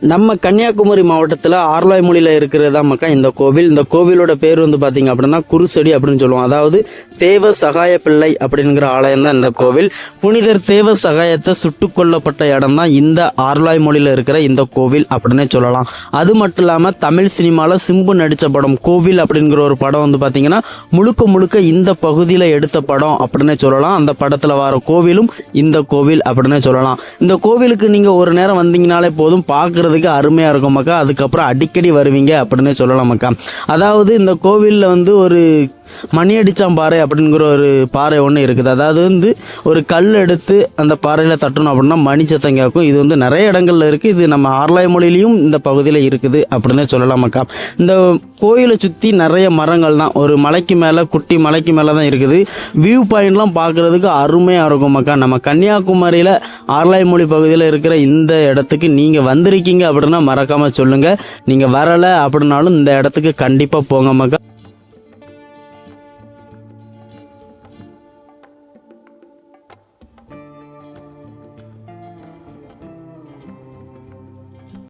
நம்ம கன்னியாகுமரி மாவட்டத்தில் ஆர்லாய்மொழியில் இருக்கிறதா மக்கா இந்த கோவில். இந்த கோவிலோட பேர் வந்து பார்த்தீங்க அப்படின்னா குருசடி அப்படின்னு சொல்லுவோம். அதாவது தேவ சகாய பிள்ளை அப்படிங்கிற ஆலயம் தான் இந்த கோவில். புனிதர் தேவ சகாயத்தை சுட்டு கொல்லப்பட்ட இடம் தான் இந்த ஆர்லாய்மொழியில் இருக்கிற இந்த கோவில் அப்படின்னே சொல்லலாம். அது மட்டும் இல்லாமல் தமிழ் சினிமாவில் சிம்பு நடித்த படம் கோவில் அப்படிங்கிற ஒரு படம் வந்து பார்த்தீங்கன்னா முழுக்க இந்த பகுதியில் எடுத்த படம் அப்படின்னே சொல்லலாம். அந்த படத்தில் வர கோவிலும் இந்த கோவில் அப்படின்னே சொல்லலாம். இந்த கோவிலுக்கு நீங்கள் ஒரு நேரம் வந்தீங்கனாலே போதும், பார்க்குறதுக்கு அருமையாக இருக்கும் மக்கா. அதுக்கப்புறம் அடிக்கடி வருவீங்க அப்படின்னு சொல்லலாம் மக்கா. அதாவது இந்த கோவிலில் வந்து ஒரு மணியடிச்சாம்பாறை அப்படிங்கிற ஒரு பாறை ஒன்று இருக்குது. அதாவது வந்து ஒரு கல் எடுத்து அந்த பாறையில் தட்டணும் அப்படின்னா மணி சத்தம் கேட்கும். இது வந்து நிறைய இடங்கள்ல இருக்குது. இது நம்ம ஆர்லாய்மொழியிலையும் இந்த பகுதியில் இருக்குது அப்படின்னு சொல்லலாம் மக்கா. இந்த கோயிலை சுற்றி நிறைய மரங்கள் தான், ஒரு மலைக்கு மேலே குட்டி மலைக்கு மேலே தான் இருக்குது. வியூ பாயிண்ட்லாம் பார்க்குறதுக்கு அருமையாக இருக்கும் மக்கா. நம்ம கன்னியாகுமரியில் ஆர்லாய்மொழி பகுதியில் இருக்கிற இந்த இடத்துக்கு நீங்கள் வந்திருக்கீங்க அப்படின்னா மறக்காமல் சொல்லுங்கள். நீங்கள் வரலை அப்படின்னாலும் இந்த இடத்துக்கு கண்டிப்பாக போங்க மக்கா.